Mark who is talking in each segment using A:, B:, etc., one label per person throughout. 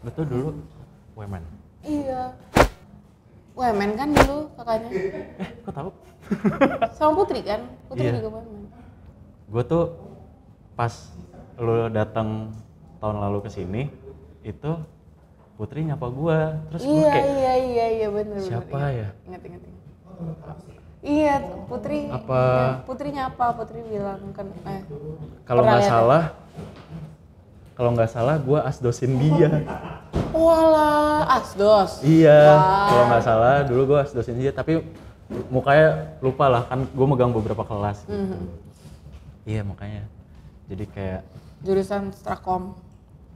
A: Lu tuh dulu Wemen.
B: Iya. Wemen kan dulu kakaknya.
A: Kok tahu?
B: Sama Putri kan? Putri
A: Iya.
B: juga Wemen.
A: Gue tuh pas lu datang tahun lalu ke sini itu Putri nyapa gue, terus gue kayak
B: Iya bener.
A: siapa ya?
B: Ingat. Iya, Putri.
A: Apa?
B: Ya, Putri nyapa, Putri bilang kan
A: Kalau
B: pernah
A: nggak
B: lihat
A: salah, gue asdosin dia.
B: Walah, asdos.
A: Iya,
B: Wah.
A: kalau nggak salah dulu gue asdosin dia, tapi mukanya lupa lah, kan gue megang beberapa kelas. Gitu. Iya makanya, jadi kayak
B: Jurusan Strakom.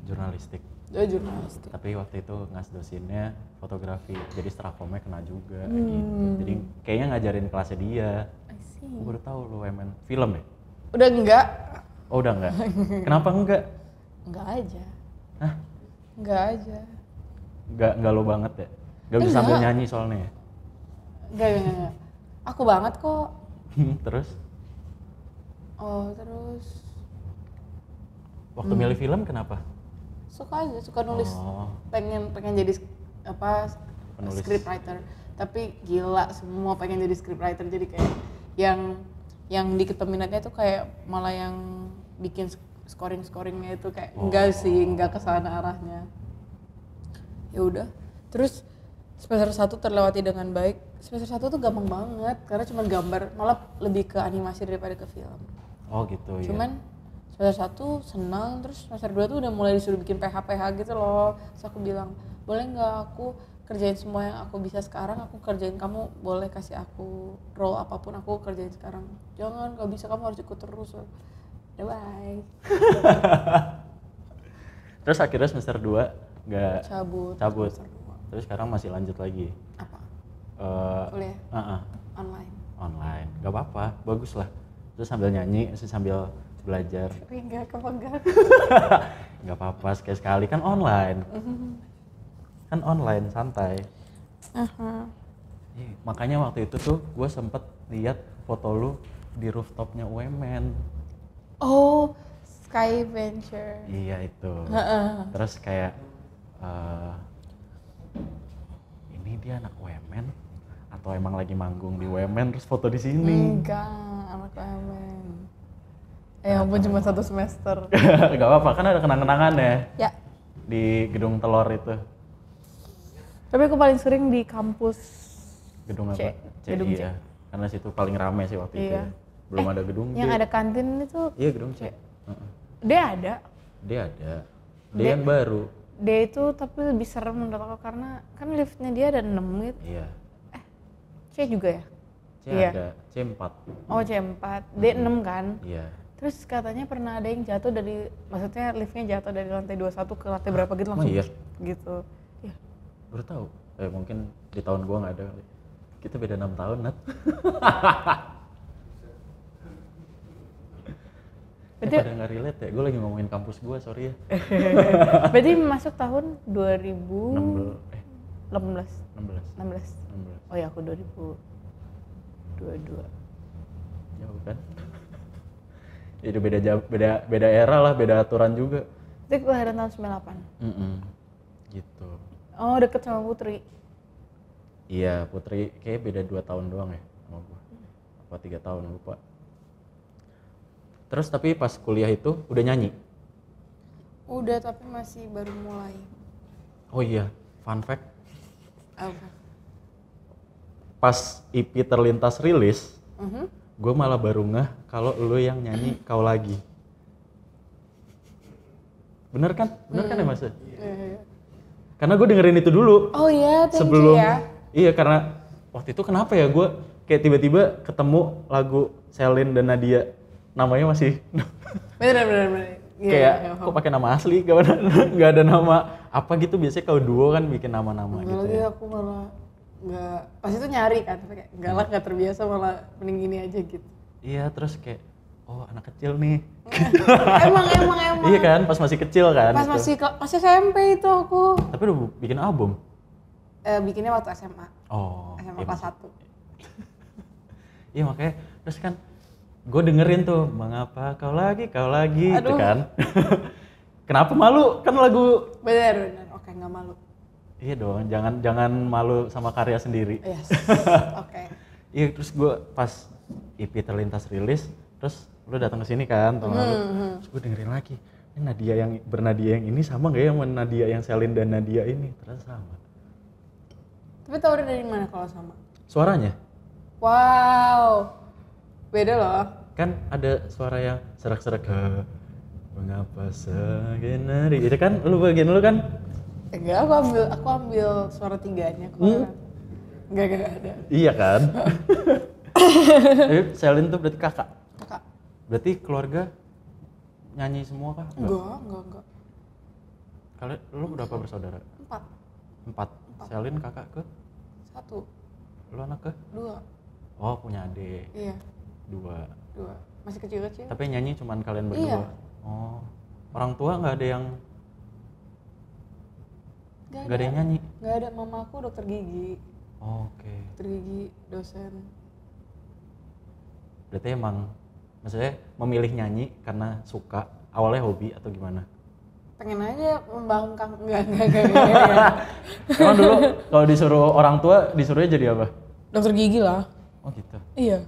A: jurnalistik.
B: Jurnalistik.
A: Tapi waktu itu ngasdosinnya fotografi, jadi strakomnya kena juga gitu. Jadi kayaknya ngajarin kelasnya dia.
B: I see.
A: Gue baru tahu lu Wemen film ya?
B: Udah enggak?
A: Oh udah enggak? Kenapa enggak?
B: Enggak aja.
A: Hah?
B: Enggak aja.
A: Enggak lo banget ya? Enggak bisa sambil nyanyi soalnya ya?
B: Enggak. Aku banget kok.
A: Terus?
B: Oh, terus
A: Waktu milih film kenapa?
B: suka aja, suka nulis.
A: Oh.
B: Pengen jadi
A: Penulis.
B: scriptwriter. Tapi gila, semua pengen jadi scriptwriter. Jadi kayak yang dikit peminatnya tuh kayak malah yang bikin scoringnya itu kayak enggak kesana arahnya. Ya udah. Terus semester 1 terlewati dengan baik. Semester 1 tuh gampang banget karena cuma gambar, malah lebih ke animasi daripada ke film.
A: Oh gitu ya.
B: Cuman semester 1 senang, terus semester 2 tuh udah mulai disuruh bikin PH gitu loh. Terus aku bilang, boleh nggak aku kerjain semua yang aku bisa sekarang, aku kerjain, kamu boleh kasih aku role apapun, aku kerjain sekarang. Jangan, nggak bisa, kamu harus ikut terus. Udah bye.
A: Terus akhirnya semester 2 nggak
B: Cabut.
A: cabut.
B: Semester 2.
A: Terus sekarang masih lanjut lagi.
B: Apa?
A: Kuliah?
B: Kuliah? Online.
A: Online. Gak apa-apa, bagus lah. Terus sambil nyanyi, sambil belajar.
B: Enggak kepegang.
A: Gak apa-apa, sekali-sekali kan online. Kan online, santai. Makanya waktu itu tuh gue sempet lihat foto lu di rooftopnya UMN.
B: Oh, Sky Venture.
A: Iya itu. Terus kayak ini dia anak UMN atau emang lagi manggung di UMN terus foto di sini?
B: Enggak, anak UMN. Ya ampun, cuma 1 semester.
A: Gak apa-apa, kan ada kenang-kenangan ya
B: Ya.
A: di gedung telur itu.
B: Tapi aku paling sering di kampus
A: Gedung apa?
B: Gedung C.
A: Iya. Karena situ paling rame sih waktu itu.
B: Iya.
A: Belum ada gedung D.
B: yang ada kantin itu.
A: Iya gedung C.
B: Dia ada.
A: Dia ada. Dia yang baru.
B: Dia itu tapi lebih serem menurut aku karena kan liftnya dia ada 6 gitu.
A: Iya.
B: C juga ya?
A: C ada. C4.
B: Oh C4. D 6 kan?
A: Iya.
B: Terus katanya pernah ada yang jatuh dari, maksudnya liftnya jatuh dari lantai 21 ke lantai berapa gitu langsung
A: iya?
B: Gitu. Iya.
A: Baru tahu. Mungkin di tahun gua nggak ada kali. Kita beda 6 tahun, Nat. Pada nggak relate ya? Gue lagi ngomongin kampus gua, sorry ya.
B: Berarti masuk tahun
A: 16.
B: 16. Oh ya, aku 2022.
A: Jauh kan? Itu beda era lah, beda aturan juga.
B: Itu kelahiran tahun 98.
A: Gitu.
B: Oh, deket sama Putri.
A: Iya, Putri kayak beda 2 tahun doang ya sama gua. Apa 3 tahun, lupa. Terus tapi pas kuliah itu udah nyanyi?
B: Udah, tapi masih baru mulai.
A: Oh iya, fun fact.
B: Apa?
A: Pas IP Terlintas rilis, gue malah baru ngeh kalau lu yang nyanyi Kau Lagi. Bener kan? Bener kan ya Mas? Karena gue dengerin itu dulu.
B: Oh iya, thank
A: sebelum,
B: you ya.
A: Iya, karena waktu itu kenapa ya gue kayak tiba-tiba ketemu lagu Celine dan Nadia, namanya masih
B: Bener.
A: kayak kok pakai nama asli, gak ada nama apa gitu. Biasanya kalau duo kan bikin nama-nama gitu
B: Lagi
A: ya.
B: aku malah nggak, pas itu nyari kan, tapi kayak enggak lah, nggak terbiasa, malah mending gini aja gitu.
A: Iya, terus kayak oh anak kecil nih.
B: emang.
A: Iya kan, pas masih kecil kan.
B: Pas
A: itu.
B: masih SMP itu aku.
A: Tapi udah bikin album.
B: Bikinnya waktu SMA.
A: Oh.
B: SMA
A: iya,
B: kelas 1.
A: Iya makanya, terus kan gue dengerin tuh mengapa kau lagi gitu
B: Aduh.
A: kan. Kenapa malu? Kan lagu
B: Bener. Oke. nggak malu.
A: Iya dong, jangan malu sama karya sendiri.
B: Yes. Oke.
A: Iya, terus gue pas EP Terlintas rilis, terus lu datang ke sini kan tahun lalu. Terus gue dengerin lagi, ini Nadia yang bernadia yang ini sama nggak ya sama Nadia yang Selin dan Nadia ini? Ternyata sama.
B: Tapi tau dari mana kalau sama?
A: Suaranya
B: Wow. Beda loh.
A: kan ada suara yang serak-serak, mengapa segenari, itu kan lu bagian lu kan?
B: Enggak, aku ambil suara tiganya kok. Enggak ada.
A: Iya kan? Selin tuh berarti kakak.
B: Kakak.
A: Berarti keluarga nyanyi semua kah?
B: Enggak.
A: Kalian lu berapa bersaudara?
B: 4.
A: 4. Selin kakak ke?
B: 1.
A: Lu anak ke?
B: 2.
A: Oh, punya adik.
B: Iya.
A: 2.
B: Masih kecil-kecil.
A: Tapi nyanyi cuman kalian berdua?
B: Iya.
A: Oh. Orang tua nggak ada yang nggak ada yang nyanyi?
B: Nggak ada, mama aku dokter gigi.
A: Oh, oke.
B: Dokter gigi, dosen.
A: Berarti emang maksudnya memilih nyanyi karena suka, awalnya hobi atau gimana?
B: Pengen aja membangkang. Enggak.
A: Emang dulu kalau disuruh orang tua disuruhnya jadi apa?
B: Dokter gigi lah.
A: Oh gitu.
B: Iya.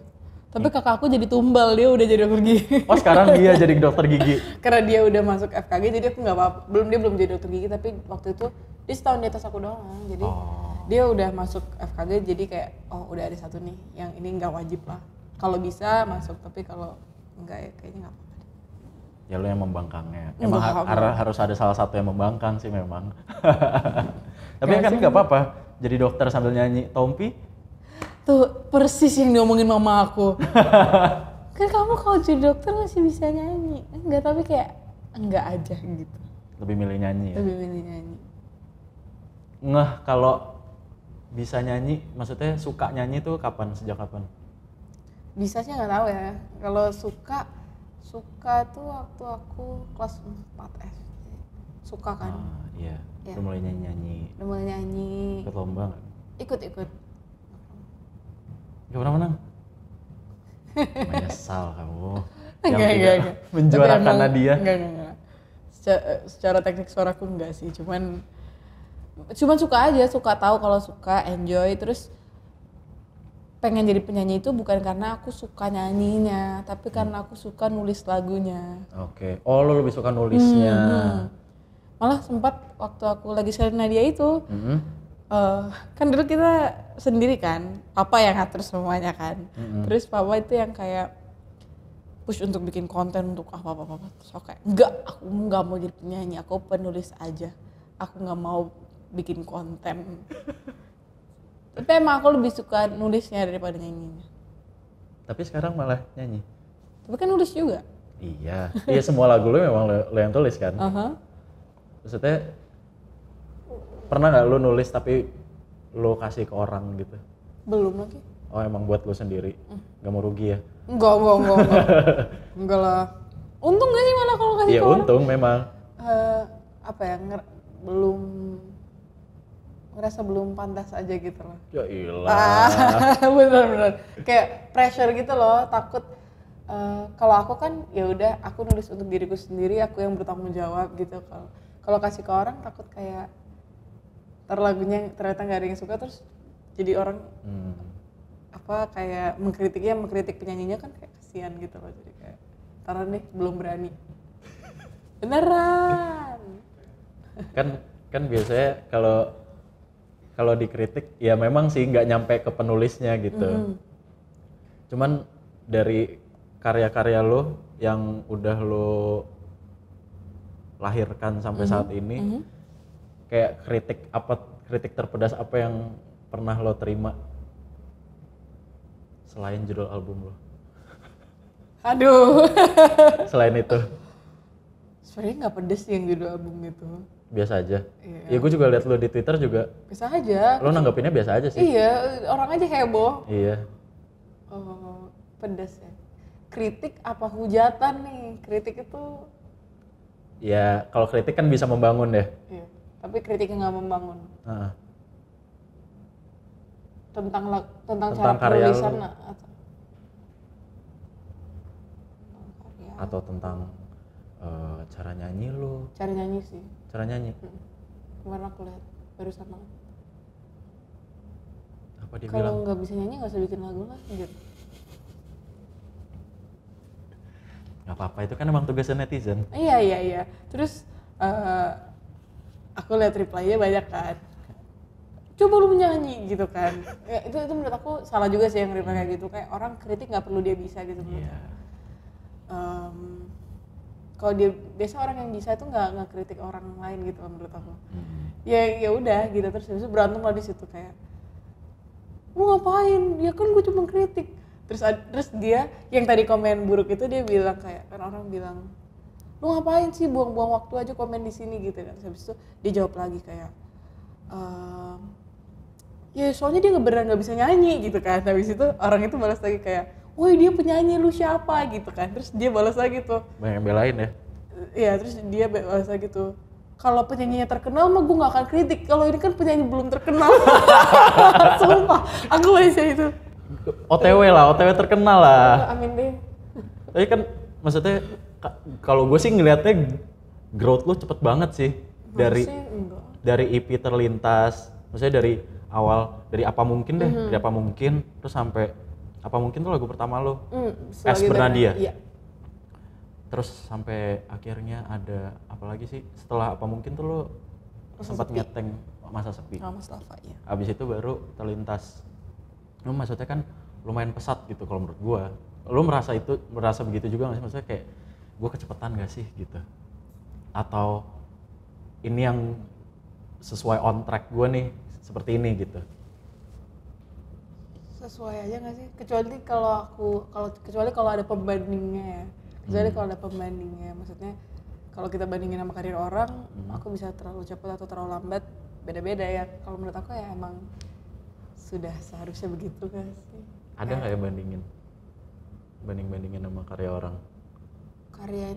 B: Tapi kakak aku jadi tumbal, dia udah jadi dokter gigi.
A: Oh sekarang dia jadi dokter gigi?
B: Karena dia udah masuk FKG, jadi aku nggak apa-apa. Dia belum jadi dokter gigi, tapi waktu itu dia setahun di atas aku doang. Jadi dia udah masuk FKG, jadi kayak udah ada satu nih, yang ini nggak wajib lah. Kalau bisa masuk, tapi kalau enggak ya kayaknya nggak apa-apa.
A: Ya lu yang membangkangnya. Emang harus ada salah satu yang membangkang sih memang. Tapi kan nggak apa-apa. Jadi dokter sambil nyanyi Tompi.
B: Tuh persis yang diomongin mama aku. Kan kamu kalau jadi dokter masih bisa nyanyi. Enggak, tapi kayak enggak aja gitu.
A: Lebih milih nyanyi ya?
B: Lebih milih nyanyi.
A: Ngeh kalau bisa nyanyi, maksudnya suka nyanyi tuh kapan? Sejak kapan?
B: Bisa sih nggak tahu ya. Kalau suka tuh waktu aku kelas 4 SD. Suka kan?
A: Iya. Udah mulai nyanyi.
B: Udah mulai nyanyi.
A: Ikut lomba nggak?
B: Ikut.
A: Gak pernah menang? Menyesal kamu.
B: Enggak.
A: Menjuarakan Nadia.
B: Enggak. Secara teknik suaraku enggak sih, cuman suka aja, suka tahu kalau suka, enjoy, terus pengen jadi penyanyi itu bukan karena aku suka nyanyinya, tapi karena aku suka nulis lagunya.
A: Oke. Oh, lo lebih suka nulisnya.
B: Malah sempat waktu aku lagi Selin Nadia itu, kan dulu kita sendiri kan, papa yang ngatur semuanya kan. Terus papa itu yang kayak push untuk bikin konten untuk apa. Terus aku kayak, aku nggak mau jadi penyanyi, aku penulis aja. Aku nggak mau bikin konten. Tapi emang aku lebih suka nulisnya daripada nyanyinya.
A: Tapi sekarang malah nyanyi?
B: Tapi kan nulis juga.
A: Iya semua lagu lo memang lo yang tulis kan? Maksudnya pernah nggak lo nulis tapi lo kasih ke orang gitu?
B: Belum lagi.
A: Oh emang buat lo sendiri? Nggak mau rugi ya?
B: Enggak. Enggak lah. Untung gak sih malah kalau kasih ke orang?
A: Iya untung memang.
B: Ngerasa belum pantas aja gitu loh.
A: Ya ilah.
B: Bener. Kayak pressure gitu loh, takut. Kalau aku kan ya udah, aku nulis untuk diriku sendiri, aku yang bertanggung jawab gitu. Kalau kasih ke orang takut kayak lagunya ternyata nggak ada yang suka, terus jadi orang kayak mengkritik penyanyinya kan kayak kasihan gitu loh, jadi kayak taruh deh belum berani. Beneran.
A: Kan biasanya kalau dikritik ya memang sih nggak nyampe ke penulisnya gitu. Cuman dari karya-karya lo yang udah lo lahirkan sampai saat ini, kayak kritik terpedas apa yang pernah lo terima selain judul album lo?
B: Aduh.
A: Selain itu?
B: Sebenarnya nggak pedes sih yang judul album itu.
A: Biasa aja. Iya. Ya gue juga liat lo di Twitter juga.
B: Biasa aja.
A: Lo nanggapinnya biasa aja sih.
B: Iya, orang aja heboh.
A: Iya.
B: Oh, pedes ya. Kritik apa hujatan nih? Kritik itu.
A: Ya kalau kritik kan bisa membangun deh.
B: Iya. Tapi kritiknya nggak membangun. Tentang cara penulisan
A: atau tentang cara nyanyi lo?
B: Cara nyanyi sih.
A: Cara nyanyi?
B: kemarin aku lihat barusan banget.
A: Apa dia
B: Kalau
A: bilang?
B: nggak bisa nyanyi nggak usah bikin lagu lah gitu.
A: Nggak apa-apa, itu kan emang tugasnya netizen.
B: Iya. Terus aku lihat reply-nya banyak kan. Coba lu menyanyi gitu kan. Ya, itu menurut aku salah juga sih yang reply kayak gitu. Kayak orang kritik nggak perlu dia bisa gitu menurut
A: Iya.
B: aku. Kalau dia biasa orang yang bisa itu nggak kritik orang lain gitu menurut aku. Ya udah gitu terus habis itu berantem lah di situ kayak lu ngapain? Ya kan gue cuma kritik. Terus dia yang tadi komen buruk itu dia bilang kayak kan orang bilang lu ngapain sih buang-buang waktu aja komen di sini gitu kan. Habis itu dia jawab lagi kayak ya soalnya dia beneran nggak bisa nyanyi gitu kan. Habis itu orang itu balas lagi kayak woi dia penyanyi lu siapa gitu kan. Terus dia balas lagi tuh
A: Banyak yang belain ya.
B: iya terus dia balas lagi tuh kalau penyanyinya terkenal mah gue nggak akan kritik, kalau ini kan penyanyi belum terkenal. Sumpah aku baca itu
A: OTW terkenal lah.
B: amin deh.
A: Tapi kan maksudnya kalau gue sih ngelihatnya growth lu cepet banget sih
B: Harusnya enggak.
A: dari EP terlintas, maksudnya dari awal dari apa mungkin deh, dari apa mungkin terus sampai apa mungkin tuh lagu pertama lo, Es Bernadia.
B: Iya.
A: Terus sampai akhirnya ada apa lagi sih setelah apa mungkin tuh lo sempat ngeteng Masa Sepi.
B: Mas Lava ya.
A: Abis itu baru terlintas. Lu maksudnya kan lumayan pesat gitu kalau menurut gua. Lu merasa begitu juga nggak sih? Maksudnya kayak gua kecepatan nggak sih gitu? Atau ini yang sesuai on track gua nih seperti ini gitu?
B: Sesuai aja nggak sih? Kecuali kalau ada pembandingnya ya. Kecuali kalau ada pembandingnya, maksudnya kalau kita bandingin sama karir orang, aku bisa terlalu cepat atau terlalu lambat, beda-beda ya. Kalau menurut aku ya emang sudah seharusnya begitu kan sih.
A: Ada nggak ya bandingin sama karya orang?
B: Karya,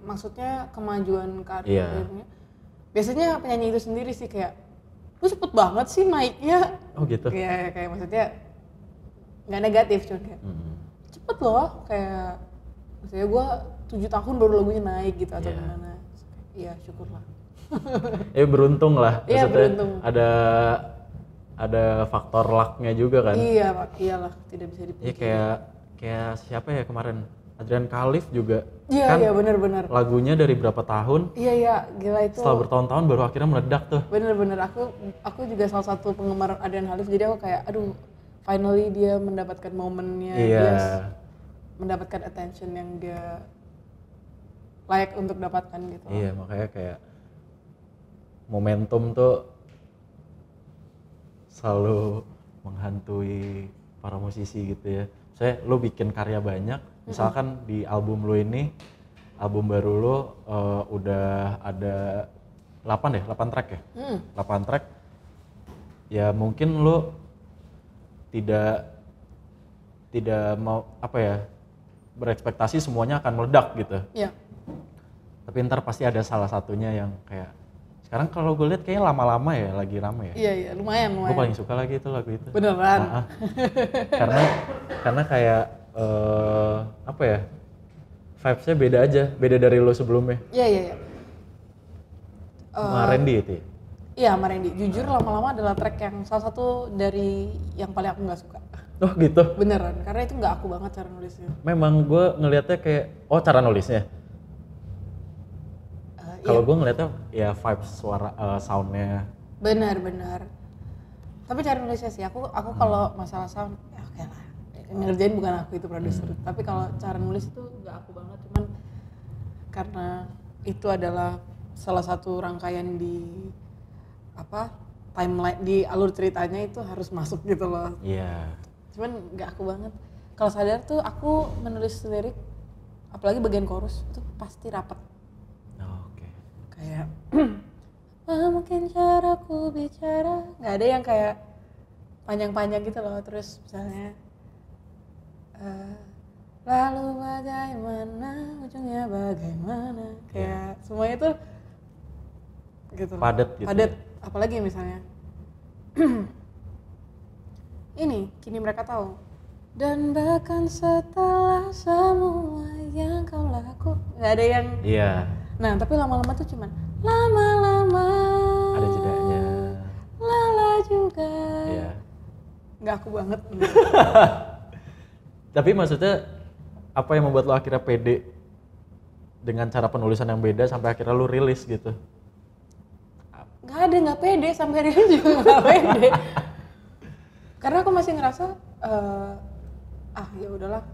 B: maksudnya kemajuan karirnya. Biasanya penyanyi itu sendiri sih kayak, lu cepet banget sih naiknya.
A: Oh gitu?
B: Kayak maksudnya nggak negatif, cuma kayak cepet loh, kayak maksudnya gue 7 tahun baru lagunya naik gitu atau gimana. Iya syukurlah.
A: Beruntung lah.
B: Iya beruntung.
A: Ada faktor luck-nya juga kan?
B: Iya Pak, iyalah tidak bisa dipungkiri.
A: Iya kayak siapa ya kemarin? Adrian Khalif juga.
B: Iya
A: kan
B: iya benar.
A: Lagunya dari berapa tahun?
B: Iya gila itu.
A: Setelah bertahun-tahun baru akhirnya meledak tuh.
B: Bener aku juga salah satu penggemar Adrian Khalif, jadi aku kayak aduh finally dia mendapatkan momennya, dia mendapatkan attention yang dia layak untuk dapatkan gitu.
A: Iya makanya kayak momentum tuh selalu menghantui para musisi gitu ya. Saya lu bikin karya banyak, misalkan di album lu ini, album baru lu udah ada 8 track ya? 8 track. Ya mungkin lu tidak mau apa ya, berekspektasi semuanya akan meledak gitu.
B: Iya.
A: Tapi ntar pasti ada salah satunya yang kayak sekarang kalau gue lihat kayaknya lama-lama ya lagi rame ya.
B: Iya lumayan.
A: Gue paling suka lagi itu lagu itu.
B: Beneran.
A: Karena kayak apa ya, vibes-nya beda aja, beda dari lo sebelumnya.
B: Iya.
A: Sama Randy itu ya?
B: Iya sama Randy. Jujur lama-lama adalah track yang salah satu dari yang paling aku nggak suka.
A: Oh gitu?
B: Beneran, karena itu nggak aku banget cara nulisnya.
A: Memang gue ngelihatnya kayak, cara nulisnya? Kalau gue ngelihatnya ya vibes suara, soundnya.
B: Benar. Tapi cara nulisnya sih, aku kalau masalah sound, ya oke lah. Ngerjain bukan aku, itu produser. Tapi kalau cara nulis itu nggak aku banget, cuman karena itu adalah salah satu rangkaian di timeline di alur ceritanya itu harus masuk gitu loh.
A: Iya.
B: Cuman nggak aku banget. Kalau sadar tuh aku menulis lirik, apalagi bagian chorus itu pasti rapat.
A: Oke.
B: Kayak mungkin caraku bicara, nggak ada yang kayak panjang-panjang gitu loh. Terus misalnya lalu bagaimana, ujungnya bagaimana, kayak semuanya tuh gitu loh.
A: Padat gitu.
B: Padat. Apalagi misalnya ini kini mereka tahu, dan bahkan setelah semua yang kau lakukan, nggak ada yang.
A: Iya.
B: Nah tapi lama-lama tuh cuman lama-lama
A: Ada jeda.
B: nggak aku banget.
A: Tapi maksudnya apa yang membuat lo akhirnya pede dengan cara penulisan yang beda sampai akhirnya lo rilis gitu?
B: Nggak pede, sampai hari ini juga nggak pede. Karena aku masih ngerasa, ya udahlah,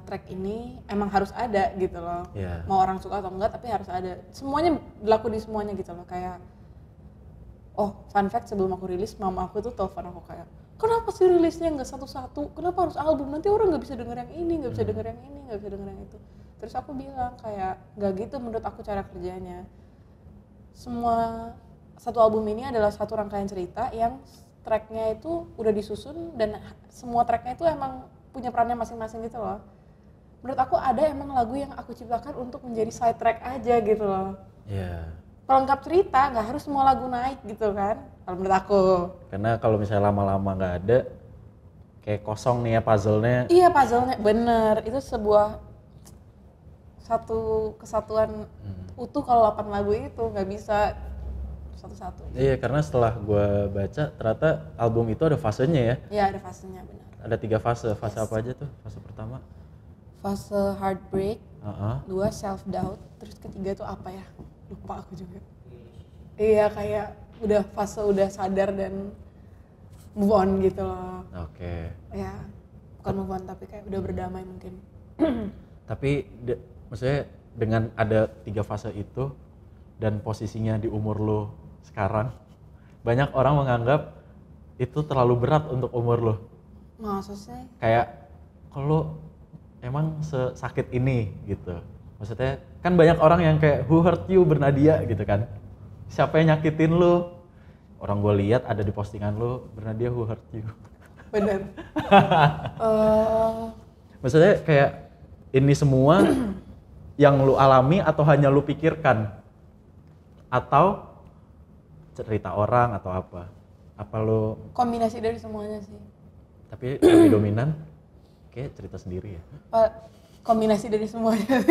B: track ini emang harus ada gitu loh.
A: Yeah.
B: Mau orang suka atau enggak, tapi harus ada. Semuanya berlaku di semuanya gitu loh. Kayak, fun fact, sebelum aku rilis, mama aku tuh telepon aku kayak, kenapa sih rilisnya nggak satu-satu? Kenapa harus album? Nanti orang nggak bisa denger yang ini, nggak bisa denger yang ini, nggak bisa denger yang itu. Terus aku bilang kayak, nggak gitu menurut aku cara kerjanya. Satu album ini adalah satu rangkaian cerita yang tracknya itu udah disusun dan semua tracknya itu emang punya perannya masing-masing gitu loh. Menurut aku ada emang lagu yang aku ciptakan untuk menjadi side track aja gitu loh.
A: Iya.
B: Pelengkap cerita, nggak harus semua lagu naik gitu kan, kalau menurut aku.
A: Karena kalau misalnya lama-lama nggak ada, kayak kosong nih ya puzzle-nya.
B: Iya, puzzle-nya bener, itu sebuah satu kesatuan utuh. Kalau 8 lagu itu nggak bisa satu-satu.
A: Iya, karena setelah gue baca ternyata album itu ada fasenya ya.
B: Iya, ada fasenya, benar.
A: Ada 3 fase. Fase apa aja tuh? Fase pertama?
B: Fase heartbreak,
A: Uh-huh.
B: 2 self doubt, terus ketiga tuh apa ya? Lupa aku juga. Iya, kayak udah sadar dan move on gitu loh.
A: Oke.
B: Ya, bukan move on tapi kayak udah berdamai mungkin.
A: Tapi maksudnya dengan ada 3 fase itu dan posisinya di umur lo sekarang, banyak orang menganggap itu terlalu berat untuk umur lo.
B: Maksudnya?
A: Kayak kalau emang sesakit ini gitu. Maksudnya kan banyak orang yang kayak who hurt you Bernadia gitu kan. Siapa yang nyakitin lo? Orang gue lihat ada di postingan lo, Bernadia who hurt you.
B: Bener.
A: Maksudnya kayak ini semua yang lu alami atau hanya lu pikirkan? Atau cerita orang atau apa? Apa lu
B: Kombinasi dari semuanya sih.
A: tapi lebih dominan kayak cerita sendiri ya?
B: Kombinasi dari semuanya.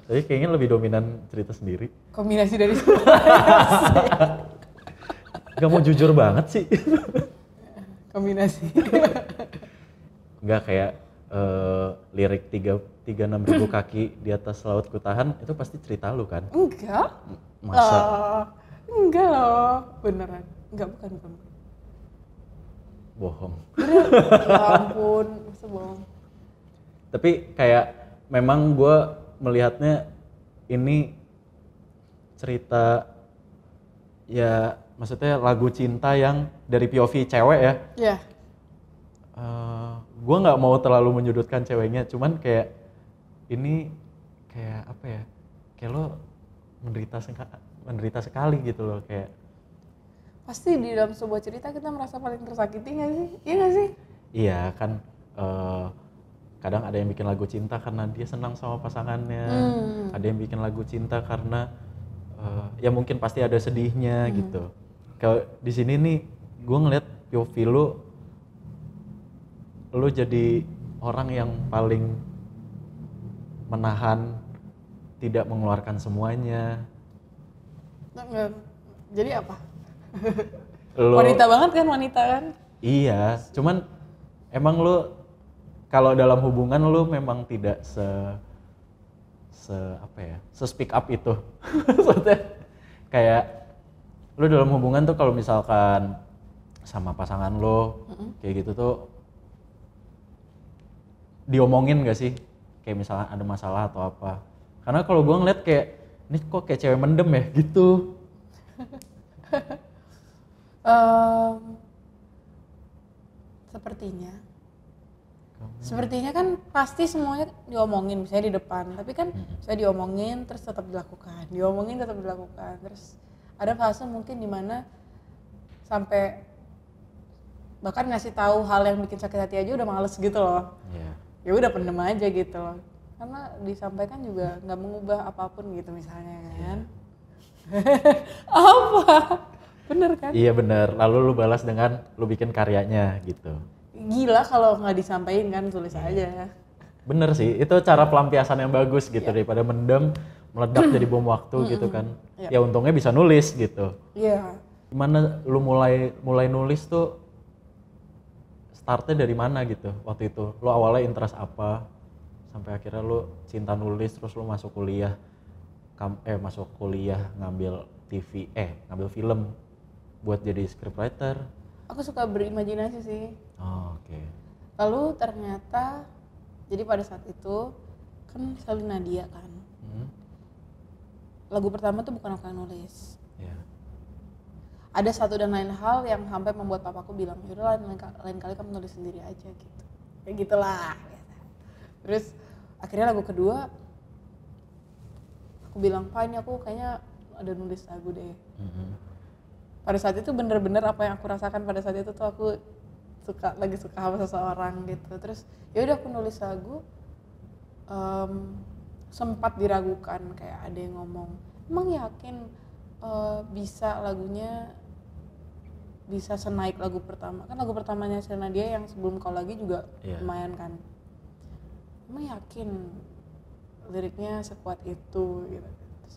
A: Tapi kayaknya lebih dominan cerita sendiri.
B: Kombinasi dari semuanya.
A: Gak mau jujur banget sih.
B: Kombinasi.
A: Nggak kayak lirik 36 ribu kaki di atas laut ku tahan itu pasti cerita lu kan?
B: Enggak.
A: Masa?
B: Enggak loh, beneran. Enggak, bukan.
A: Bohong.
B: Bener, ya ampun, masa bohong.
A: Tapi kayak memang gue melihatnya ini cerita ya maksudnya lagu cinta yang dari POV cewek ya.
B: Iya.
A: Gue nggak mau terlalu menyudutkan ceweknya, cuman kayak ini kayak apa ya? Kayak lo menderita sekali gitu loh kayak.
B: Pasti di dalam sebuah cerita kita merasa paling tersakiti nggak sih? Iya nggak sih?
A: Iya kan. Kadang ada yang bikin lagu cinta karena dia senang sama pasangannya, ada yang bikin lagu cinta karena ya mungkin pasti ada sedihnya gitu. Kalau di sini nih, gue ngeliat POV lu jadi orang yang paling menahan, tidak mengeluarkan semuanya.
B: Nggak. Jadi apa?
A: Lo,
B: Wanita banget kan, wanita kan?
A: iya, cuman emang lu kalau dalam hubungan lu memang tidak se speak up itu. Maksudnya kayak lu dalam hubungan tuh kalau misalkan sama pasangan lu kayak gitu tuh diomongin gak sih? Kayak misalkan ada masalah atau apa? Karena kalau gua ngeliat kayak ini kok kayak cewek mendem ya gitu.
B: Sepertinya kan pasti semuanya diomongin, misalnya di depan, tapi kan saya diomongin terus tetap dilakukan, terus ada fase mungkin dimana sampai bahkan ngasih tahu hal yang bikin sakit hati aja udah males gitu loh. Ya udah pendem aja gitu loh, karena disampaikan juga nggak mengubah apapun gitu misalnya kan. Apa? Bener kan?
A: Iya bener, lalu lu balas dengan lu bikin karyanya gitu.
B: Gila kalau nggak disampaikan kan, tulis aja.
A: Bener sih, itu cara pelampiasan yang bagus gitu daripada mendem, meledak jadi bom waktu gitu kan. Ya untungnya bisa nulis gitu.
B: Iya.
A: Gimana lu mulai nulis tuh startnya dari mana gitu waktu itu? Lo awalnya interest apa? Sampai akhirnya lo cinta nulis terus lo masuk kuliah. Masuk kuliah ngambil ngambil film buat jadi scriptwriter.
B: Aku suka berimajinasi sih.
A: Oh, oke.
B: Lalu ternyata jadi pada saat itu kan Shelly Nadia kan. Lagu pertama tuh bukan aku yang nulis.
A: Yeah.
B: Ada satu dan lain hal yang sampai membuat papaku bilang, yaudah lain kali kamu nulis sendiri aja gitu. Kayak gitulah. Terus akhirnya lagu kedua aku bilang, "Pa, ini aku kayaknya ada nulis lagu deh." Pada saat itu bener-bener apa yang aku rasakan pada saat itu tuh aku lagi suka sama seseorang gitu. Terus yaudah aku nulis lagu. Sempat diragukan, kayak ada yang ngomong, "Emang yakin bisa lagunya bisa senaik lagu pertama?" Kan lagu pertamanya Selena dia yang Sebelum Kau Lagi juga lumayan kan. "Emang yakin liriknya sekuat itu?" gitu. Terus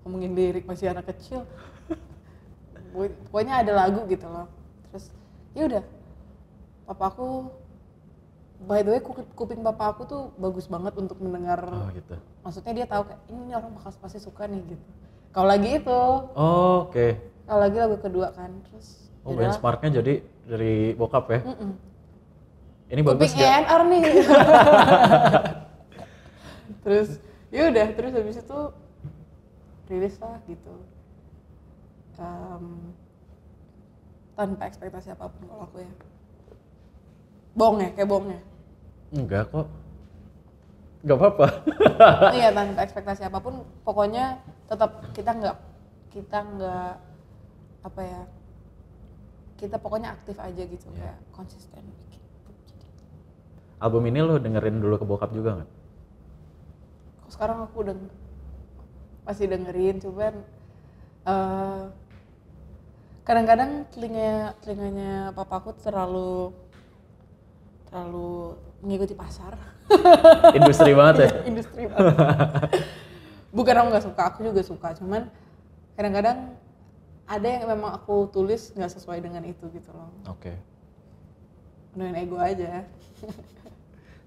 B: ngomongin lirik masih anak kecil. Pokoknya ada lagu gitu loh. Terus ya udah, papaku, by the way, kuping papa aku tuh bagus banget untuk mendengar.
A: Oh gitu.
B: Maksudnya dia tahu kayak ini orang pasti suka nih gitu. Kau Lagi itu.
A: Oh, oke.
B: Kau Lagi lagu kedua kan. Terus
A: benchmarknya jadi dari bokap ya? Ini bagus
B: kuping ENR nih. Terus ya udah, terus habis itu rilis lah gitu. Tanpa ekspektasi apapun kalau aku ya. Bohong ya, kayak bohong ya?
A: Enggak kok. Enggak apa-apa.
B: Iya, tanpa ekspektasi apapun, pokoknya tetap kita nggak apa ya? Kita pokoknya aktif aja gitu, kayak konsisten bikin.
A: Album ini lo dengerin dulu ke bokap juga nggak?
B: Kok sekarang aku masih dengerin, cuman kadang-kadang telinganya papaku terlalu mengikuti pasar.
A: Industri banget ya?
B: Industri banget. Bukan aku nggak suka, aku juga suka. Cuman kadang-kadang ada yang memang aku tulis nggak sesuai dengan itu gitu loh.
A: Oke.
B: Dengan ego aja.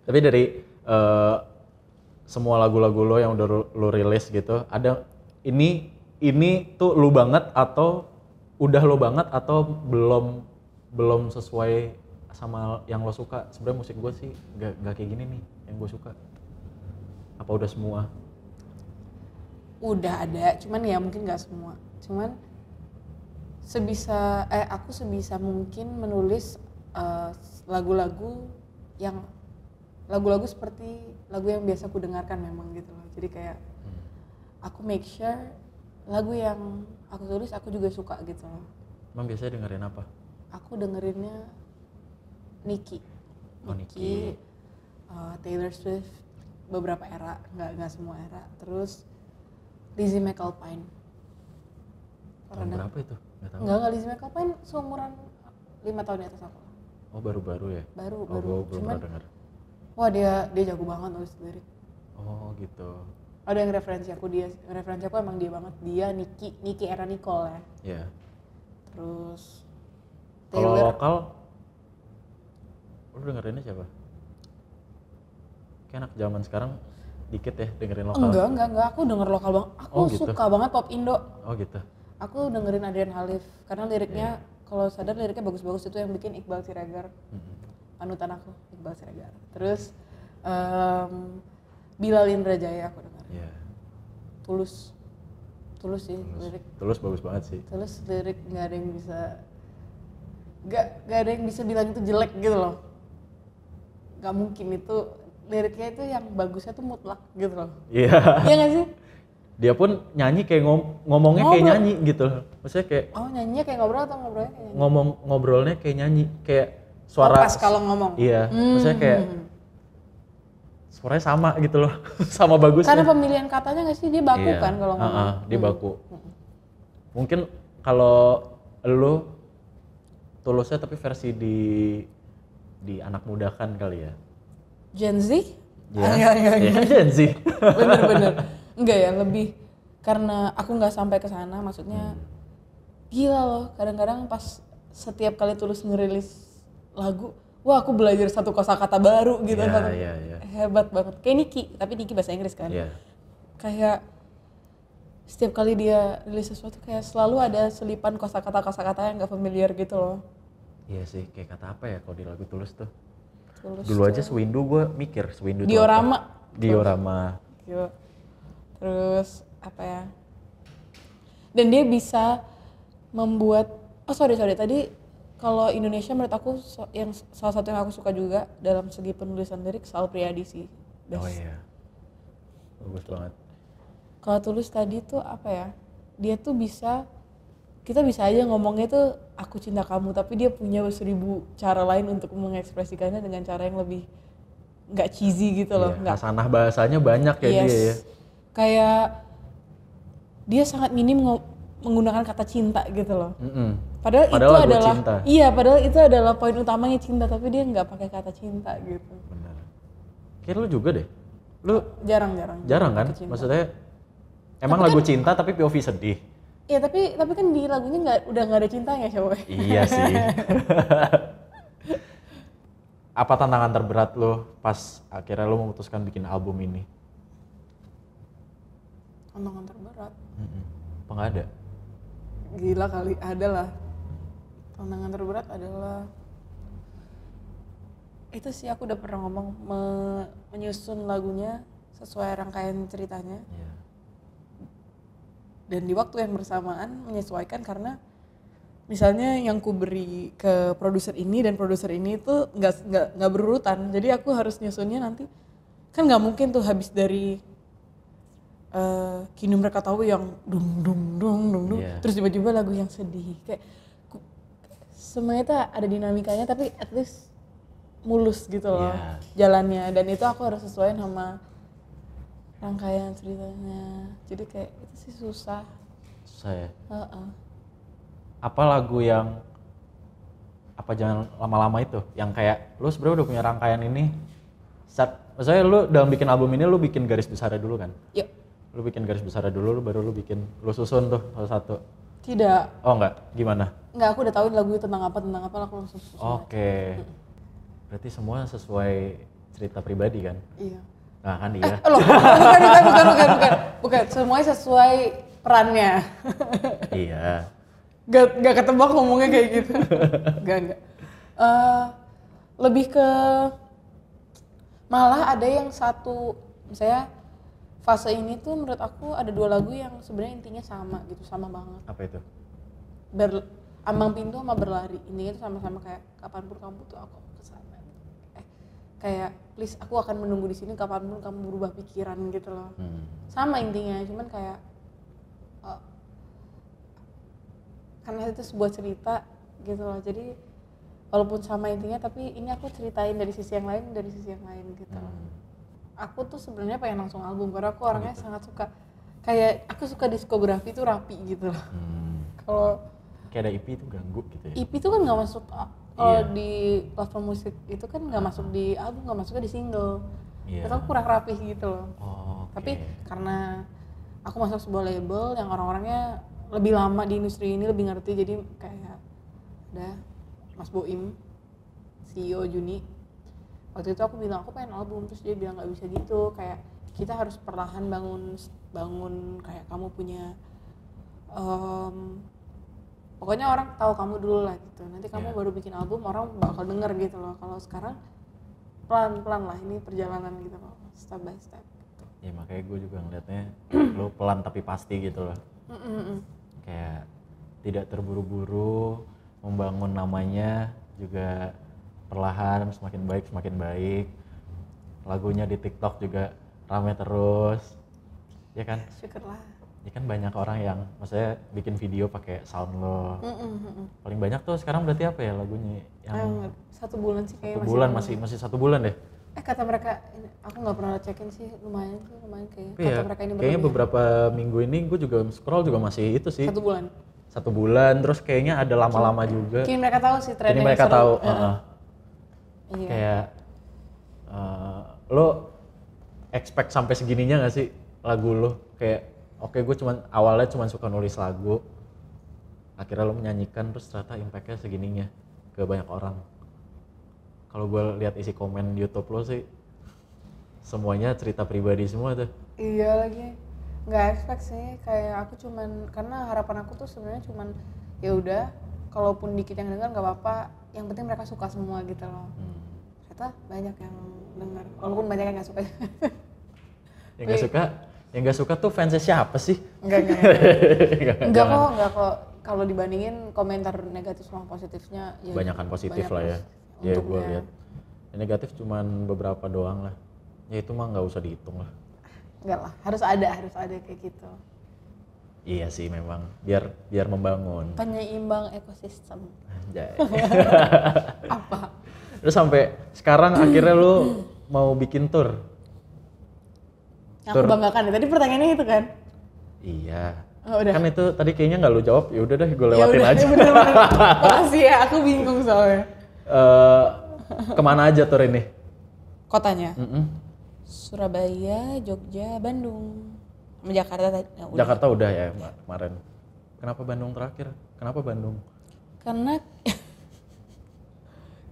A: Tapi dari semua lagu-lagu lo yang udah lo rilis gitu, ada ini tuh lo banget atau udah lo banget atau belum sesuai sama yang lo suka? Sebenarnya musik gue sih gak kayak gini nih yang gue suka. Apa udah semua?
B: Udah ada, cuman ya mungkin gak semua. Cuman aku sebisa mungkin menulis lagu-lagu seperti lagu yang biasa aku dengarkan memang gitu loh. Jadi kayak aku make sure lagu yang aku tulis aku juga suka gitu loh.
A: Emang biasanya dengerin apa?
B: Aku dengerinnya Nicki, Taylor Swift, beberapa era, nggak semua era. Terus Lizzie McAlpine.
A: Tahun berapa itu? Nggak tahu.
B: Nggak, Lizzie McAlpine seumuran 5 tahun di atas aku.
A: Oh, baru-baru ya?
B: Baru.
A: Gue belum pernah denger.
B: Wah, dia jago banget nulis lirik.
A: Oh gitu.
B: Ada yang referensi aku emang dia banget. Dia Nicki era Nicole ya.
A: Iya.
B: Terus
A: kalau
B: Taylor.
A: lokal lu dengerinnya siapa? Kayak anak zaman sekarang dikit ya dengerin lokal.
B: Enggak, aku denger lokal banget. Aku suka banget pop Indo.
A: Oh gitu.
B: Aku dengerin Adrian Halif karena liriknya kalau sadar liriknya bagus-bagus, itu yang bikin Iqbal Siregar. Panutan aku Iqbal Siregar. Terus Bilal Indrajaya aku denger.
A: Iya.
B: Tulus sih lirik.
A: Tulus bagus banget sih.
B: Tulus lirik nggak ada yang bisa bilang itu jelek gitu loh. Nggak mungkin, itu liriknya itu yang bagusnya tuh mutlak gitu loh.
A: Iya.
B: Iya nggak sih?
A: Dia pun nyanyi kayak ngomongnya kayak nyanyi gitu. Maksudnya kayak
B: nyanyinya kayak ngobrol atau ngobrolnya kayak nyanyi?
A: ngobrolnya kayak nyanyi, kayak suara
B: pas kalau ngomong.
A: Iya. Maksudnya kayak suaranya sama gitu loh. Sama bagusnya.
B: Karena pemilihan katanya nggak sih, dia baku kan kalau ngomong.
A: Dia baku. Mungkin kalau lu Tulusnya tapi versi di anak muda kan kali ya.
B: Gen Z?
A: Ya, Gen Z.
B: Bener. Enggak ya, lebih karena aku nggak sampai ke sana, maksudnya gila loh. Kadang-kadang pas setiap kali Tulus ngerilis lagu, wah aku belajar satu kosakata baru gitu.
A: Iya.
B: Hebat banget. Kayak Niki, tapi Niki bahasa Inggris kan.
A: Iya.
B: Kayak setiap kali dia rilis sesuatu kayak selalu ada selipan kosakata yang gak familiar gitu loh.
A: Iya sih, kayak kata apa ya kalau di lagu Tulus tuh.
B: Tulus
A: Dulu aja Sewindu gue mikir, Sewindu itu
B: Diorama.
A: apa? Diorama.
B: Gitu. Terus apa ya? Dan dia bisa membuat, tadi kalau Indonesia menurut aku yang salah satu yang aku suka juga dalam segi penulisan lirik Sal Priadi sih.
A: Oh iya, bagus banget.
B: Kalau Tulus tadi tuh apa ya? Dia tuh kita bisa aja ngomongnya tuh aku cinta kamu, tapi dia punya 1000 cara lain untuk mengekspresikannya dengan cara yang lebih nggak cheesy gitu loh.
A: Iya, hasanah bahasanya banyak ya. Dia ya.
B: Kayak dia sangat minim menggunakan kata cinta gitu loh. Padahal itu adalah cinta. Iya, padahal itu adalah poin utamanya cinta, tapi dia nggak pakai kata cinta gitu.
A: Benar. Kayak lu juga deh. Lu jarang kan? Maksudnya emang tapi lagu kan, cinta tapi POV sedih.
B: Iya, tapi kan di lagunya udah nggak ada cintanya, coba.
A: Iya sih. Apa tantangan terberat lo pas akhirnya lo memutuskan bikin album ini?
B: Tantangan terberat?
A: Apa nggak ada?
B: Gila kali, ada lah. Tantangan terberat adalah itu sih, aku udah pernah ngomong, menyusun lagunya sesuai rangkaian ceritanya. Yeah. Dan di waktu yang bersamaan menyesuaikan, karena misalnya yang ku beri ke produser ini dan produser ini tuh nggak berurutan, jadi aku harus nyusunnya nanti kan nggak mungkin tuh habis dari kini mereka tahu yang dung yeah. Terus tiba-tiba lagu yang sedih, kayak semuanya tuh ada dinamikanya tapi at least mulus gitu loh. Yeah. Jalannya, dan itu aku harus sesuaiin sama rangkaian ceritanya, jadi kayak itu sih susah ya? Apa lagu yang jangan lama-lama itu yang kayak lu sebenarnya udah punya rangkaian ini maksudnya lu dalam bikin album ini lu bikin garis besarnya dulu kan? Yuk. Lu bikin garis besarnya dulu, baru lu susun tuh satu-satu? Tidak. Oh enggak, gimana? Enggak, aku udah tahu lagu itu tentang apa aku langsung susun. Oke. Berarti semua sesuai cerita pribadi kan? Iya. Nah kan iya. Bukan. Semuanya sesuai perannya. Iya. Gak ketebak ngomongnya kayak gitu. Gak. Lebih ke malah ada yang satu, misalnya fase ini tuh menurut aku ada 2 lagu yang sebenarnya intinya sama gitu, sama banget. Apa itu? Ambang Pintu sama Berlari. Intinya tuh sama-sama kayak kapanpun kamu butuh aku kesana. Kayak please aku akan menunggu di sini kapanpun kamu berubah pikiran gitu loh. Sama intinya, cuman kayak karena itu sebuah cerita gitu loh, jadi walaupun sama intinya tapi ini aku ceritain dari sisi yang lain gitu loh. Aku tuh sebenarnya pengen langsung album karena aku orangnya sangat suka, kayak aku suka diskografi itu rapi gitu loh. Kalau kayak ada EP itu ganggu gitu ya. EP itu kan nggak masuk. Kalau di platform musik itu kan nggak masuk di album, nggak masuknya di single. Itu aku kurang rapih gitu loh. Tapi karena aku masuk sebuah label yang orang-orangnya lebih lama di industri ini, lebih ngerti, jadi kayak ada Mas Boim, CEO Juni. Waktu itu aku bilang aku pengen album, terus dia bilang nggak bisa gitu, kayak kita harus perlahan bangun kayak kamu punya pokoknya orang tahu kamu dulu lah gitu, nanti kamu baru bikin album, orang bakal denger gitu loh. Kalau sekarang pelan-pelan lah, ini perjalanan gitu loh, step by step gitu. Ya makanya gue juga ngeliatnya lo pelan tapi pasti gitu loh. Kayak tidak terburu-buru, membangun namanya juga perlahan, semakin baik. Lagunya di TikTok juga rame terus, ya kan? Syukurlah. Ya kan banyak orang yang maksudnya bikin video pakai sound lo. Paling banyak tuh sekarang berarti apa ya lagunya? Yang 1 bulan sih kayaknya. 1 bulan masih 1 bulan deh. Kata mereka, aku nggak pernah cekin sih, lumayan kayaknya. Kata mereka ini kayaknya beberapa minggu ini gue juga scroll juga masih itu sih. 1 bulan. 1 bulan, terus kayaknya ada lama-lama juga. Kini mereka tahu sih trennya. Kini mereka tahu. Iya. Kayak lo expect sampai segininya nggak sih lagu lo? Kayak oke, gue awalnya cuma suka nulis lagu, akhirnya lo menyanyikan terus ternyata impactnya segininya ke banyak orang.
A: kalau gue lihat isi komen YouTube lo sih semuanya cerita pribadi semua tuh.
B: Iya lagi, nggak expect sih, kayak aku cuman, karena harapan aku tuh sebenarnya cuman ya udah, kalaupun dikit yang dengar nggak apa-apa, yang penting mereka suka semua gitu loh. Ternyata banyak yang dengar, walaupun banyak yang nggak suka.
A: Yang nggak suka tuh fansnya siapa sih?
B: Enggak kok. Kalau dibandingin komentar negatif sama positifnya, ya
A: banyakan positif lah ya. Ya gue lihat. Yang negatif cuman beberapa doang lah. Ya itu mah nggak usah dihitung lah.
B: Enggak lah, harus ada kayak gitu.
A: Iya sih memang, biar membangun.
B: Penyeimbang ekosistem.
A: Anjay.
B: Apa?
A: Terus sampai sekarang akhirnya lu mau bikin tour.
B: Yang aku banggakan, tadi pertanyaannya itu kan?
A: Iya.
B: Oh, udah.
A: Kan itu tadi kayaknya nggak lu jawab, ya udah deh gue lewatin aja.
B: Bener. Makasih ya, aku bingung soalnya.
A: Kemana aja tour ini?
B: Kotanya? Surabaya, Jogja, Bandung, sama Jakarta tadi. Nah,
A: Jakarta udah ya kemarin. Kenapa Bandung terakhir? Kenapa Bandung?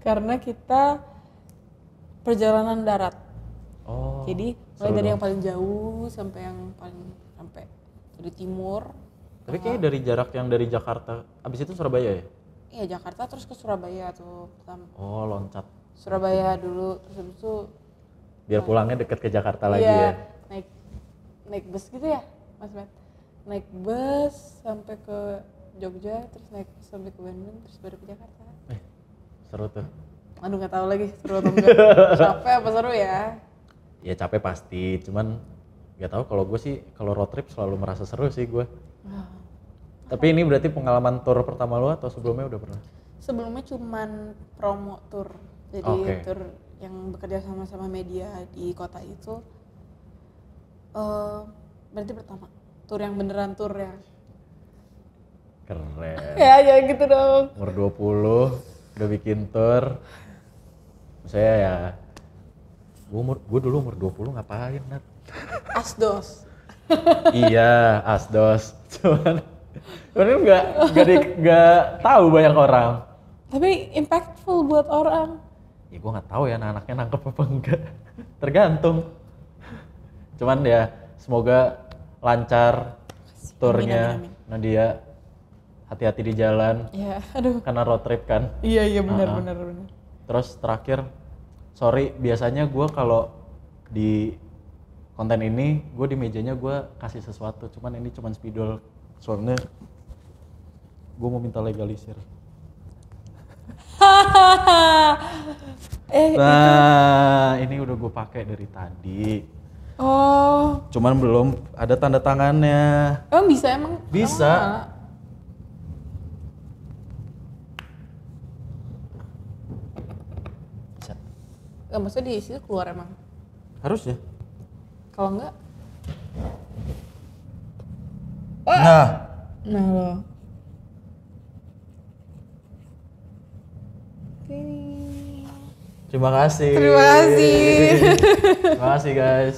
B: Karena kita perjalanan darat.
A: Oh.
B: Jadi mulai dari yang paling jauh sampai dari timur.
A: Tapi kayaknya dari jarak yang dari Jakarta, abis itu Surabaya ya?
B: Iya, Jakarta terus ke Surabaya tuh pertama.
A: Oh, loncat.
B: Surabaya dulu, terus habis itu
A: biar pulangnya deket ke Jakarta lagi ya?
B: Naik bus gitu ya, Mas Matt? Naik bus sampai ke Jogja, terus naik bus sampai ke Bandung, terus baru ke Jakarta.
A: Seru tuh.
B: Aduh, nggak tahu lagi seru atau enggak. Capek apa seru ya?
A: Ya capek pasti, cuman nggak tahu kalau gue sih kalau road trip selalu merasa seru sih gue. Tapi ini berarti pengalaman tour pertama lo atau sebelumnya udah pernah?
B: Sebelumnya cuman promo tour, jadi tour yang bekerja sama media di kota itu. Berarti pertama tour yang beneran tour ya.
A: Keren.
B: Ya jangan gitu dong.
A: Umur 20 udah bikin tour. Saya ya, gue dulu umur 20 ngapain, Nat?
B: Asdos.
A: Iya, asdos. Cuman nggak tahu banyak orang.
B: Tapi impactful buat orang.
A: Ya gue nggak tahu ya anaknya nangkep apa enggak. Tergantung. Cuman ya semoga lancar turnya.
B: Amin.
A: Nadia hati-hati di jalan.
B: Ya, aduh.
A: Karena road trip kan.
B: Iya benar.
A: Terus terakhir, sorry biasanya gue kalau di konten ini gue di mejanya gue kasih sesuatu, cuman ini cuman spidol soalnya gue mau minta legalisir. Ini udah gue pakai dari tadi.
B: Oh.
A: Cuman belum ada tanda tangannya.
B: Emang bisa emang?
A: Bisa. Bisa.
B: Gak maksudnya di situ keluar emang?
A: Harusnya.
B: Kalau enggak? Nah lo.
A: Terima kasih.
B: Terima kasih
A: Terima kasih guys.